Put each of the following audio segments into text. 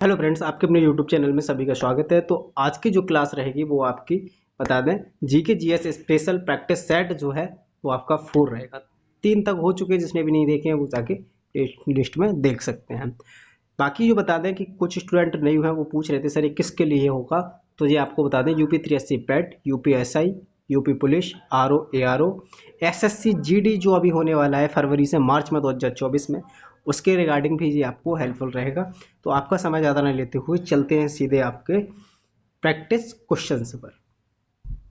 Hello friends, आपके अपने YouTube channel में सभी का स्वागत है। तो आज की जो क्लास रहेगी वो आपकी बता दें GK GS special practice set जो है वो आपका 4 रहेगा। 3 तक हो चुके हैं, जिसने भी नहीं देखे हैं वो जाके लिस्ट में देख सकते हैं। बाकी जो बता दें कि कुछ स्टूडेंट नहीं हुए हैं, वो पूछ रहे थे सर ये किसके लिए होगा। तो ये आपको बता दें UP 380 PAT, UP SI, UP police, RO ARO, SSC GD जो अभी होने वाला है फरवरी से मार्च में 2024 में, उसके रिगार्डिंग भी ये आपको हेल्पफुल रहेगा। तो आपका समय ज़्यादा नहीं लेते हुए चलते हैं सीधे आपके प्रैक्टिस क्वेश्चन पर।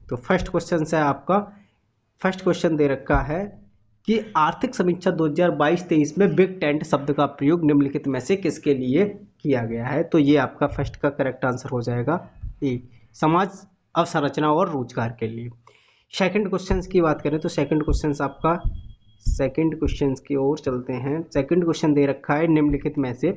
तो फर्स्ट क्वेश्चन दे रखा है कि आर्थिक समीक्षा 2022-23 में बिग टेंट शब्द का प्रयोग निम्नलिखित में से किसके लिए किया गया है। तो ये आपका फर्स्ट का करेक्ट आंसर हो जाएगा ए, समाज अवसंरचना और रोजगार के लिए। सेकंड क्वेश्चन की बात करें तो सेकंड क्वेश्चन की ओर चलते हैं। सेकंड क्वेश्चन दे रखा है निम्नलिखित में से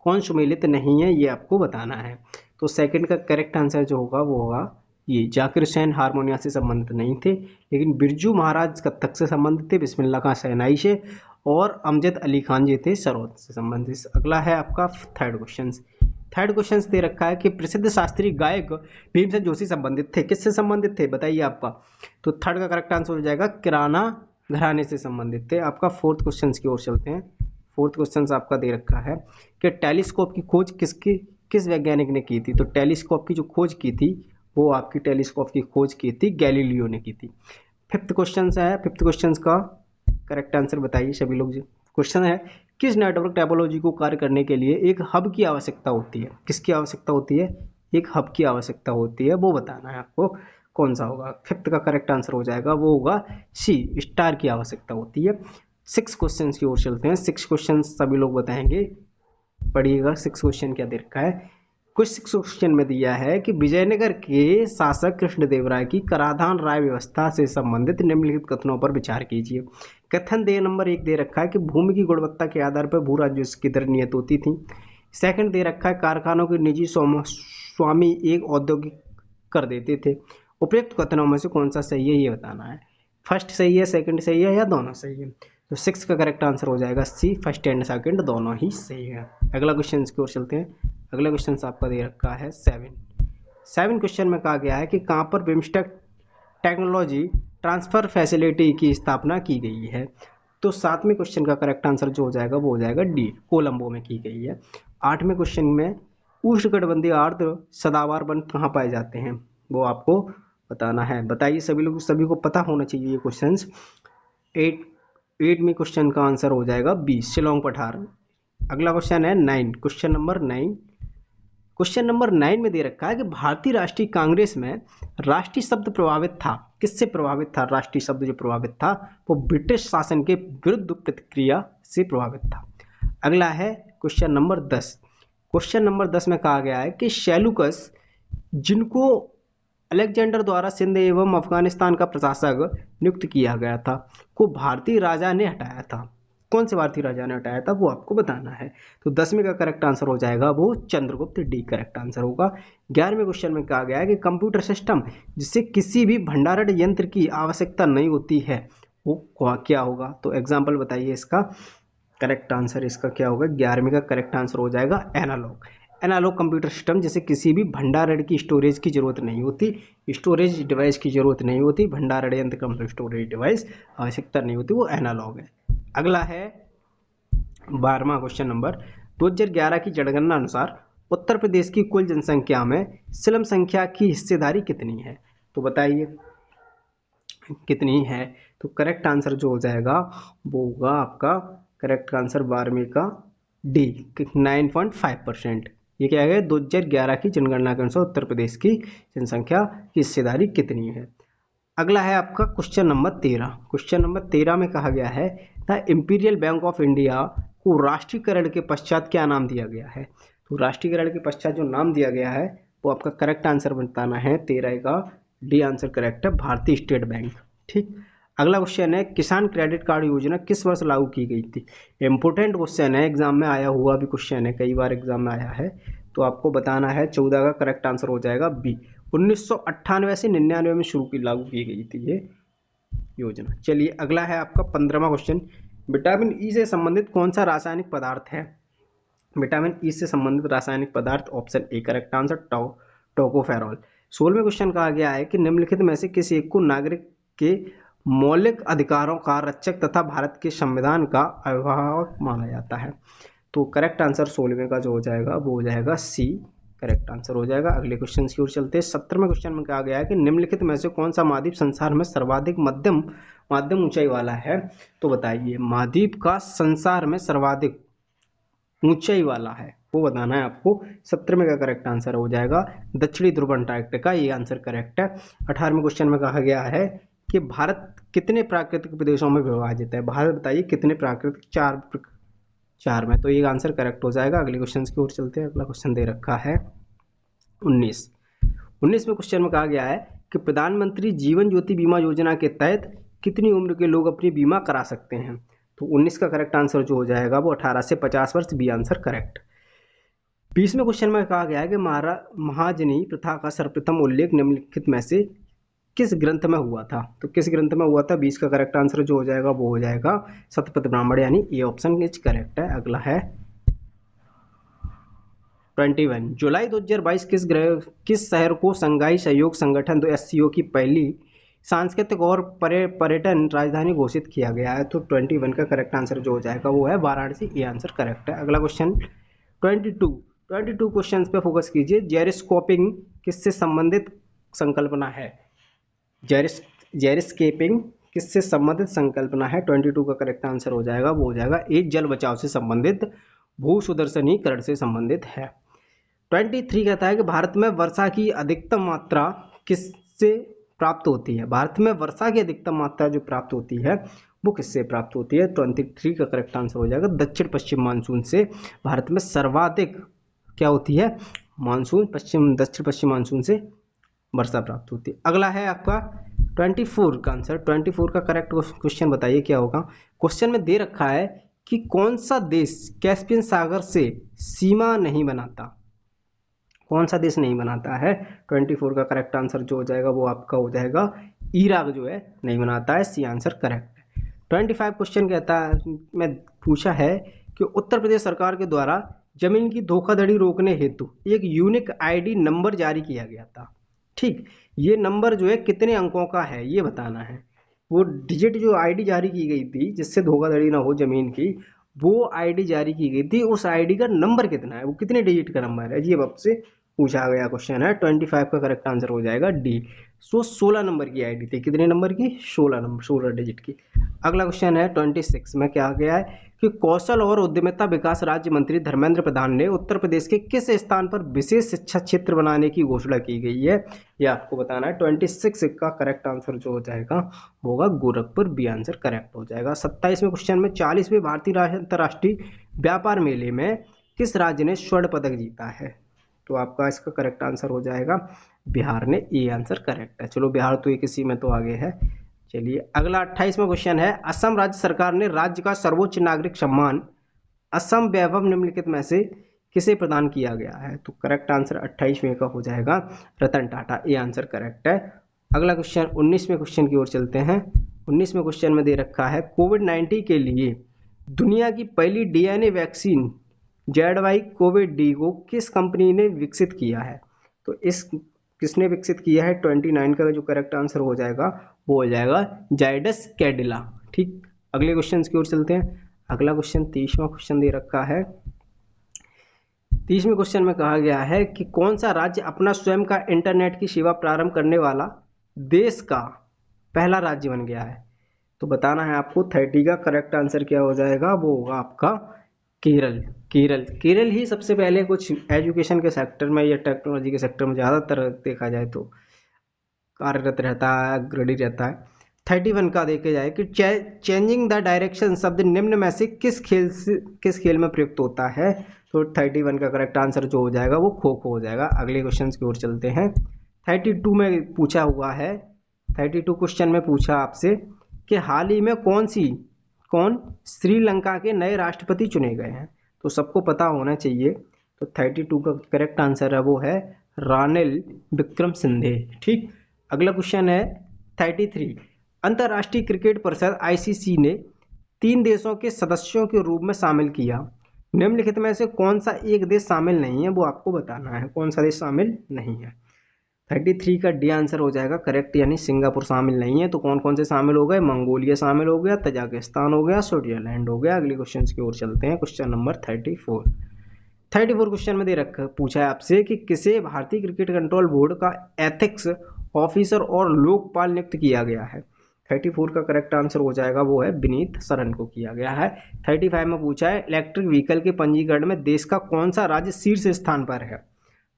कौन सुमेलित नहीं है, ये आपको बताना है। तो सेकंड का करेक्ट आंसर जो होगा वो होगा ये, जाकिर हुसैन हारमोनिया से संबंधित नहीं थे, लेकिन बिरजू महाराज कत्थक से संबंधित थे, बिस्मिल्लाह खां शहनाई से, और अमजद अली खान जी थे सरोद से संबंधित। अगला है आपका थर्ड क्वेश्चन दे रखा है कि प्रसिद्ध शास्त्रीय गायक भीमसेन जोशी संबंधित थे, किससे संबंधित थे बताइए आपका। तो थर्ड का करेक्ट आंसर हो जाएगा किराना घराने से संबंधित थे। आपका फोर्थ क्वेश्चन की ओर चलते हैं। फोर्थ क्वेश्चन आपका दे रखा है कि टेलीस्कोप की खोज किस वैज्ञानिक ने की थी। तो टेलीस्कोप की जो खोज की थी वो आपकी टेलीस्कोप की खोज की थी गैलीलियो ने की थी। फिफ्थ क्वेश्चन का करेक्ट आंसर बताइए सभी लोग जी। क्वेश्चन है किस नेटवर्क टोपोलॉजी को कार्य करने के लिए एक हब की आवश्यकता होती है। किसकी आवश्यकता होती है? एक हब की आवश्यकता होती है, वो बताना है आपको कौन सा होगा। फिफ्थ का करेक्ट आंसर हो जाएगा वो होगा सी, स्टार की आवश्यकता होती है। सिक्स क्वेश्चन की ओर चलते हैं। सिक्स क्वेश्चन सभी लोग बताएंगे, पढ़िएगा। सिक्स क्वेश्चन क्या दे रखा है। कुछ सिक्स क्वेश्चन में दिया है कि विजयनगर के शासक कृष्णदेवराय की कराधान राय व्यवस्था से संबंधित निम्नलिखित कथनों पर विचार कीजिए। कथन दे नंबर 1 दे रखा है कि भूमि की गुणवत्ता के आधार पर भू राजस्व की दर नियत होती थी। सेकंड दे रखा है कारखानों के निजी स्वामी एक औद्योगिक कर देते थे। उपयुक्त कथनों में से कौन सा सही है ये बताना है। फर्स्ट सही है, सेकंड सही है, या दोनों सही है। तो सिक्स का करेक्ट आंसर हो जाएगा सी, फर्स्ट एंड सेकंड दोनों ही सही है। अगला क्वेश्चन की ओर चलते हैं। अगला क्वेश्चन आपका दे रखा है सेवन क्वेश्चन में कहा गया है कि कहाँ पर बिम्स्टेक टेक्नोलॉजी ट्रांसफर फैसिलिटी की स्थापना की गई है। तो सातवें क्वेश्चन का करेक्ट आंसर जो हो जाएगा वो हो जाएगा डी, कोलंबो में की गई है। आठवें क्वेश्चन में उष्णकटिबंधीय आर्द्र सदाबहार वन कहाँ पाए जाते हैं, वो आपको बताना है। बताइए सभी लोग, सभी को पता होना चाहिए ये क्वेश्चन। एट में क्वेश्चन का आंसर हो जाएगा बी, शिलोंग पठार। अगला क्वेश्चन है क्वेश्चन नंबर 9 में दे रखा है कि भारतीय राष्ट्रीय कांग्रेस में राष्ट्रीय शब्द प्रभावित था, किससे प्रभावित था। राष्ट्रीय शब्द जो प्रभावित था वो ब्रिटिश शासन के विरुद्ध प्रतिक्रिया से प्रभावित था। अगला है क्वेश्चन नंबर 10 में कहा गया है कि सेल्यूकस, जिनको अलेक्जेंडर द्वारा सिंध एवं अफगानिस्तान का प्रशासक नियुक्त किया गया था, को भारतीय राजा ने हटाया था। कौन से भारतीय राजा ने हटाया था वो आपको बताना है। तो 10वें का करेक्ट आंसर हो जाएगा वो चंद्रगुप्त, डी करेक्ट आंसर होगा। 11वें क्वेश्चन में कहा गया है कि कंप्यूटर सिस्टम जिससे किसी भी भंडारण यंत्र की आवश्यकता नहीं होती है वो क्या होगा। तो एग्जाम्पल बताइए इसका। करेक्ट आंसर इसका क्या होगा? 11वें का करेक्ट आंसर हो जाएगा एनालॉग कंप्यूटर सिस्टम, जिसे किसी भी भंडारण की स्टोरेज की जरूरत नहीं होती, स्टोरेज डिवाइस की जरूरत नहीं होती, भंडारण यंत्र का स्टोरेज डिवाइस आवश्यकता नहीं होती, वो एनालॉग है। अगला है 12वां क्वेश्चन नंबर। 2011 की जनगणना अनुसार उत्तर प्रदेश की कुल जनसंख्या में स्लम संख्या की हिस्सेदारी कितनी है। तो बताइए कितनी है। तो करेक्ट आंसर जो हो जाएगा वो होगा आपका करेक्ट आंसर 12वें का डी, 9.5%। ये क्या है? 2011 की जनगणना के अनुसार उत्तर प्रदेश की जनसंख्या की हिस्सेदारी कितनी है। अगला है आपका क्वेश्चन नंबर 13 में कहा गया है the imperial bank of India को राष्ट्रीयकरण के पश्चात क्या नाम दिया गया है। तो राष्ट्रीयकरण के पश्चात जो नाम दिया गया है वो आपका करेक्ट आंसर बताना है। 13 का डी आंसर करेक्ट है, भारतीय स्टेट बैंक। ठीक। अगला क्वेश्चन है किसान क्रेडिट कार्ड योजना किस वर्ष लागू की गई थी। इंपोर्टेंट क्वेश्चन है, एग्जाम में आया हुआ भी क्वेश्चन है, कई बार एग्जाम में आया है। तो आपको बताना है। 14 का करेक्ट आंसर हो जाएगा बी, 1998 से 99 में लागू की गई थी ये योजना। चलिए अगला है आपका 15वां क्वेश्चन। विटामिन ई से संबंधित कौन सा रासायनिक पदार्थ है। विटामिन ई से संबंधित रासायनिक पदार्थ option A correct answer tocopherol. 16वें क्वेश्चन कहा गया है कि निम्नलिखित में से किस एक को नागरिक के मौलिक अधिकारों का रक्षक तथा भारत के संविधान का अभिभावक माना जाता है। तो करेक्ट आंसर 16वें का जो हो जाएगा वो हो जाएगा सी करेक्ट आंसर हो जाएगा। अगले क्वेश्चन की ओर चलते हैं। 17वें क्वेश्चन में कहा गया है कि निम्नलिखित में से कौन सा महाद्वीप संसार में सर्वाधिक मध्यम ऊंचाई वाला है। तो बताइए महाद्वीप का संसार में सर्वाधिक ऊंचाई वाला है वो बताना है आपको। 17वें का करेक्ट आंसर हो जाएगा दक्षिणी ध्रुव अंटार्कटिका, ये आंसर करेक्ट है। 18वें क्वेश्चन में कहा गया है कि भारत कितने प्राकृतिक प्रदेशों में विभाजित है। भारत बताइए कितने प्राकृतिक, चार में, तो ये आंसर करेक्ट हो जाएगा। अगले क्वेश्चन की ओर चलते हैं। अगला क्वेश्चन दे रखा है 19वें क्वेश्चन में कहा गया है कि प्रधानमंत्री जीवन ज्योति बीमा योजना के तहत कितनी उम्र के लोग अपनी बीमा करा सकते हैं। तो 19 का करेक्ट आंसर जो हो जाएगा वो 18 से 50 वर्ष, बी आंसर करेक्ट। 20वें क्वेश्चन में कहा गया है कि महाजनी प्रथा का सर्वप्रथम उल्लेख निम्नलिखित में से किस ग्रंथ में हुआ था। तो किस ग्रंथ में हुआ था। 20 का करेक्ट आंसर जो हो जाएगा वो हो जाएगा शतपथ ब्राह्मण, यानी ये ऑप्शन इज करेक्ट है। अगला है 21 जुलाई 2022 किस शहर को संघाई सहयोग संगठन SCO की पहली सांस्कृतिक और पर्यटन राजधानी घोषित किया गया है। तो 21 का करेक्ट आंसर जो हो जाएगा वो है वाराणसी, ये आंसर करेक्ट है। अगला क्वेश्चन 22 क्वेश्चंस पे फोकस कीजिए। जेरिस्कोपिंग किससे संबंधित संकल्पना है। जेरिस्केपिंग किससे संबंधित संकल्पना है। 22 का करेक्ट आंसर हो जाएगा वो हो जाएगा एक जल बचाव से संबंधित, भू सुदर्शनीकरण से संबंधित है। 23 कहता है कि भारत में वर्षा की अधिकतम मात्रा किससे प्राप्त होती है। भारत में वर्षा की अधिकतम मात्रा जो प्राप्त होती है वो किससे प्राप्त होती है। 23 का करेक्ट आंसर हो जाएगा दक्षिण पश्चिम मानसून से। भारत में सर्वाधिक क्या होती है, मानसून, दक्षिण पश्चिम मानसून से वर्षा प्राप्त होती है। अगला है आपका 24 का आंसर। 24 का करेक्ट क्वेश्चन बताइए क्या होगा। क्वेश्चन में दे रखा है कि कौन सा देश कैस्पियन सागर से सीमा नहीं बनाता। कौन सा देश नहीं बनाता है। 24 का करेक्ट आंसर जो हो जाएगा वो आपका हो जाएगा इराक जो है नहीं बनाता है, सी आंसर करेक्ट है। 25 क्वेश्चन कहता है मैं पूछा है कि उत्तर प्रदेश सरकार के द्वारा जमीन की धोखाधड़ी रोकने हेतु एक यूनिक आईडी नंबर जारी किया गया था। ठीक, ये नंबर जो है कितने अंकों का है ये बताना है। वो डिजिट जो आईडी जारी की गई थी जिससे धोखाधड़ी ना हो जमीन की, वो आईडी जारी की गई थी, उस आईडी का नंबर कितना है, वो कितने डिजिट का नंबर है, ये आपसे पूछा गया क्वेश्चन है। 25 का करेक्ट आंसर हो जाएगा डी। 16 नंबर की आईडी थी, कितने नंबर की, 16 डिजिट की। अगला क्वेश्चन है 26 में क्या गया है कि कौशल और उद्यमिता विकास राज्य मंत्री धर्मेंद्र प्रधान ने उत्तर प्रदेश के किस स्थान पर विशेष शिक्षा क्षेत्र बनाने की घोषणा की गई है, ये आपको बताना है। 26 का करेक्ट आंसर जो हो जाएगा होगा गोरखपुर, बी आंसर करेक्ट हो जाएगा। 27वें क्वेश्चन में 40वें भारतीय अंतर्राष्ट्रीय व्यापार मेले में किस राज्य ने स्वर्ण पदक जीता है। तो आपका इसका करेक्ट आंसर हो जाएगा बिहार ने, ये आंसर करेक्ट है। चलो बिहार तो एक इसी में तो आगे है। चलिए अगला 28वां क्वेश्चन है। असम राज्य सरकार ने राज्य का सर्वोच्च नागरिक सम्मान असम वैभव निम्नलिखित में से किसे प्रदान किया गया है। तो करेक्ट आंसर 28वें का हो जाएगा रतन टाटा, ये आंसर करेक्ट है। अगला क्वेश्चन 19वें क्वेश्चन की ओर चलते हैं। 19वें क्वेश्चन में दे रखा है कोविड-19 के लिए दुनिया की पहली डीएनए वैक्सीन ZY-COVID को किस कंपनी ने विकसित किया है। तो इस किसने विकसित किया है। 29 का जो करेक्ट आंसर हो जाएगा वो हो जाएगा जाइडस कैडिला। ठीक, अगले क्वेश्चन की ओर चलते हैं। अगला क्वेश्चन 30वां क्वेश्चन दे रखा है। 30वें क्वेश्चन में कहा गया है कि कौन सा राज्य अपना स्वयं का इंटरनेट की सेवा प्रारंभ करने वाला देश का पहला राज्य बन गया है। तो बताना है आपको। 30 का करेक्ट आंसर क्या हो जाएगा, वो होगा आपका केरल ही सबसे पहले कुछ एजुकेशन के सेक्टर में या टेक्नोलॉजी के सेक्टर में ज़्यादातर देखा जाए तो कार्यरत रहता है, अग्रणी रहता है। 31 का देखे जाए कि चेंजिंग द डायरेक्शन शब्द निम्न में से किस खेल में प्रयुक्त होता है। तो 31 का करेक्ट आंसर जो हो जाएगा वो खो खो हो जाएगा। अगले क्वेश्चन की ओर चलते हैं। 32 में पूछा हुआ है, 32 क्वेश्चन में पूछा आपसे कि हाल ही में कौन श्रीलंका के नए राष्ट्रपति चुने गए हैं। तो सबको पता होना चाहिए। तो 32 का करेक्ट आंसर है वो है रानिल विक्रमसिंघे। ठीक, अगला क्वेश्चन है 33। अंतर्राष्ट्रीय क्रिकेट परिषद ICC ने 3 देशों के सदस्यों के रूप में शामिल किया निम्नलिखित में से कौन सा एक देश शामिल नहीं है, वो आपको बताना है, कौन सा देश शामिल नहीं है। 33 का डी आंसर हो जाएगा करेक्ट, यानी सिंगापुर शामिल नहीं है। तो कौन कौन से शामिल हो गए, मंगोलिया शामिल हो गया, तजाकिस्तान हो गया, स्विट्जरलैंड हो गया। अगले क्वेश्चन की ओर चलते हैं, क्वेश्चन नंबर 34 क्वेश्चन में दे रखा पूछा है आपसे कि किसे भारतीय क्रिकेट कंट्रोल बोर्ड का एथिक्स ऑफिसर और लोकपाल नियुक्त किया गया है। 34 का करेक्ट आंसर हो जाएगा वो है विनीत सरन को किया गया है। 35 में पूछा है इलेक्ट्रिक व्हीकल के पंजीकरण में देश का कौन सा राज्य शीर्ष स्थान पर है।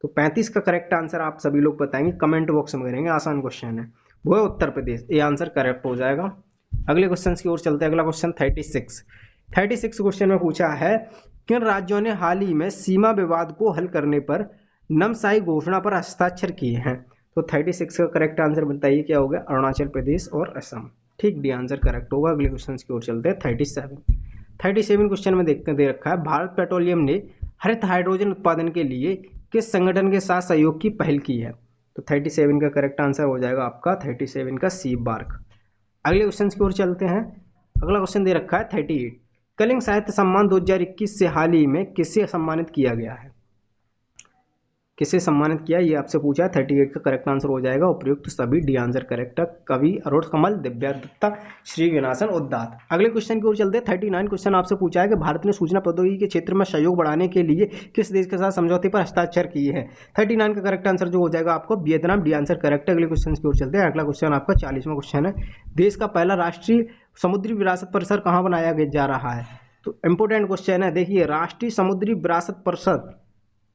तो 35 का करेक्ट आंसर आप सभी लोग बताएंगे, कमेंट बॉक्स में करेंगे, आसान क्वेश्चन है, वो है उत्तर प्रदेश। ये आंसर करेक्ट हो जाएगा। अगले क्वेश्चन की ओर चलते हैं। अगला क्वेश्चन 36 क्वेश्चन में पूछा है किन राज्यों ने हाल ही में सीमा विवाद को हल करने पर नमसाई घोषणा पर हस्ताक्षर किए हैं। तो 36 का करेक्ट आंसर बताइए क्या होगा, अरुणाचल प्रदेश और असम। ठीक, डी आंसर करेक्ट होगा। अगले क्वेश्चन की ओर चलते हैं। 37 क्वेश्चन में देखते दे रखा है भारत पेट्रोलियम ने हरित हाइड्रोजन उत्पादन के लिए किस संगठन के साथ सहयोग की पहल की है। तो 37 का करेक्ट आंसर हो जाएगा आपका 37 का सी बार्क। अगले क्वेश्चन की ओर चलते हैं। अगला क्वेश्चन दे रखा है 38 कलिंग साहित्य सम्मान 2021 से हाल ही में किसे सम्मानित किया गया है। किसे सम्मानित किया ये आपसे पूछा है। 38 का करेक्ट आंसर हो जाएगा उपयुक्त सभी, डी आंसर करेक्ट है। कवि अरुण कमल, दिव्या दत्ता, श्री विनाशन उद्दात। अगले क्वेश्चन की ओर चलते हैं। 39 क्वेश्चन आपसे पूछा है कि भारत ने सूचना प्रौद्योगिकी के क्षेत्र में सहयोग बढ़ाने के लिए किस देश के साथ समझौते पर हस्ताक्षर किए हैं। 39 का करेक्ट आंसर जो हो जाएगा आपको वियतनाम, डी आंसर करेक्ट है। अगले क्वेश्चन की ओर चलते हैं। अगला क्वेश्चन आपका 40वां क्वेश्चन है, देश का पहला राष्ट्रीय समुद्री विरासत परिसर कहाँ बनाया जा रहा है। तो इंपोर्टेंट क्वेश्चन है, देखिए राष्ट्रीय समुद्री विरासत परिसर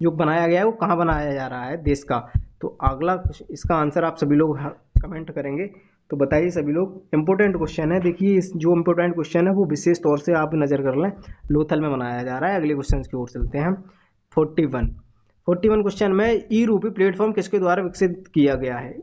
जो बनाया गया है वो कहाँ बनाया जा रहा है देश का। तो अगला इसका आंसर आप सभी लोग कमेंट करेंगे, तो बताइए सभी लोग। इंपोर्टेंट क्वेश्चन है, देखिए इस जो इंपोर्टेंट क्वेश्चन है वो विशेष तौर से आप नजर कर लें, लोथल में बनाया जा रहा है। अगले क्वेश्चन की ओर चलते हैं। 41 क्वेश्चन में ई रूपी प्लेटफॉर्म किसके द्वारा विकसित किया गया है।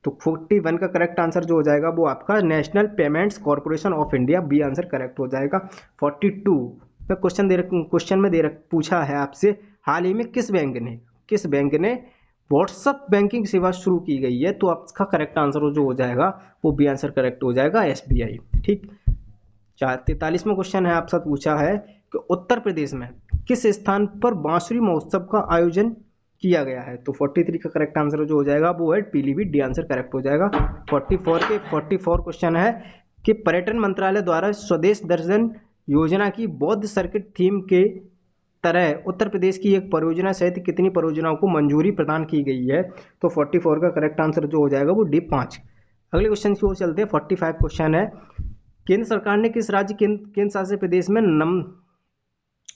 तो 41 का करेक्ट आंसर जो हो जाएगा वो आपका national payments corporation of India, B answer correct हो जाएगा। 42 में क्वेश्चन में पूछा है आपसे हाल ही में किस बैंक ने व्हाट्सएप बैंकिंग सेवा शुरू की गई है। तो आपका करेक्ट आंसर जो हो जाएगा वो बी आंसर करेक्ट हो जाएगा, SBI। ठीक, 43वां क्वेश्चन है आपसे पूछा है कि उत्तर प्रदेश में किस स्थान पर बांसुरी महोत्सव का आयोजन किया गया है। तो 43 का करेक्ट आंसर जो हो जाएगा वो है पीलीभीत, डी आंसर करेक्ट हो जाएगा। 44 क्वेश्चन है कि पर्यटन मंत्रालय द्वारा स्वदेश दर्शन योजना की बौद्ध सर्किट थीम के तरह उत्तर प्रदेश की एक परियोजना सहित कितनी परियोजनाओं को मंजूरी प्रदान की गई है। तो 44 का करेक्ट आंसर जो हो जाएगा वो D5। अगले क्वेश्चन की ओर चलते हैं। 45 क्वेश्चन है केंद्र सरकार ने किस राज्य केंद्र शासित प्रदेश में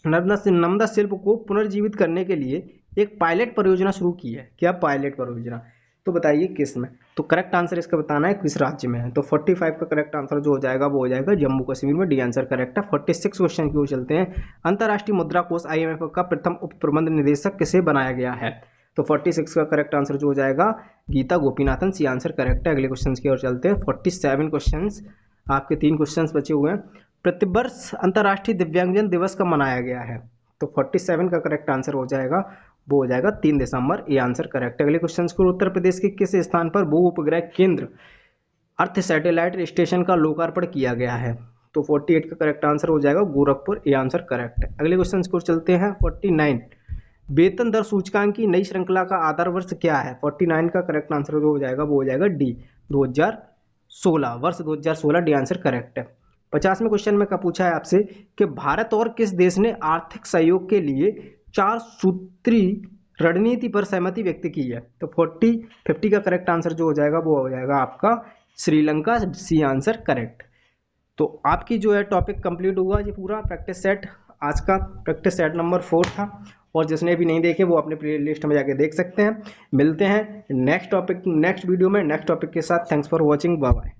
नर्मदा शिल्प को पुनर्जीवित करने के लिए एक पायलट परियोजना शुरू की है। क्या पायलट परियोजना, तो बताइए किस में। तो करेक्ट आंसर इसका बताना है किस राज्य में है। तो 45 का करेक्ट आंसर जो हो जाएगा वो हो जाएगा जम्मू कश्मीर में, डी आंसर करेक्ट है। 46 क्वेश्चन की ओर चलते हैं। अंतर्राष्ट्रीय मुद्रा कोष IMF का प्रथम उप प्रबंध निदेशक किसे बनाया गया है। तो 46 का करेक्ट आंसर जो हो जाएगा Geeta Gopinathan, C answer correct है। अगले क्वेश्चन की ओर चलते हैं। 47 क्वेश्चन आपके 3 क्वेश्चन बचे हुए हैं। प्रतिवर्ष अंतर्राष्ट्रीय दिव्यांगजन दिवस कब मनाया गया है। तो 47 का करेक्ट आंसर हो जाएगा वो हो जाएगा 3 दिसंबर, ये आंसर करेक्ट है। अगले क्वेश्चन को उत्तर प्रदेश के किस स्थान पर भू उपग्रह केंद्र अर्थ सैटेलाइट स्टेशन का लोकार्पण किया गया है। तो 48 का करेक्ट आंसर हो जाएगा गोरखपुर, ये आंसर करेक्ट है। अगले क्वेश्चन को चलते हैं। 49 वेतन दर सूचकांक की नई श्रृंखला का आधार वर्ष क्या है। 49 का करेक्ट आंसर जो हो जाएगा वो हो जाएगा D 2016, वर्ष 2016, डी आंसर करेक्ट है। 50वें क्वेश्चन में क्या पूछा है आपसे कि भारत और किस देश ने आर्थिक सहयोग के लिए 4 सूत्री रणनीति पर सहमति व्यक्त की है। तो 50 का करेक्ट आंसर जो हो जाएगा वो हो जाएगा आपका श्रीलंका, सी आंसर करेक्ट। तो आपकी जो है टॉपिक कंप्लीट हुआ ये पूरा प्रैक्टिस सेट। आज का प्रैक्टिस सेट नंबर 4 था, और जिसने भी नहीं देखे वो अपने प्ले लिस्ट में जाके देख सकते हैं। मिलते हैं नेक्स्ट वीडियो में नेक्स्ट टॉपिक के साथ। Thanks for watching, bye bye.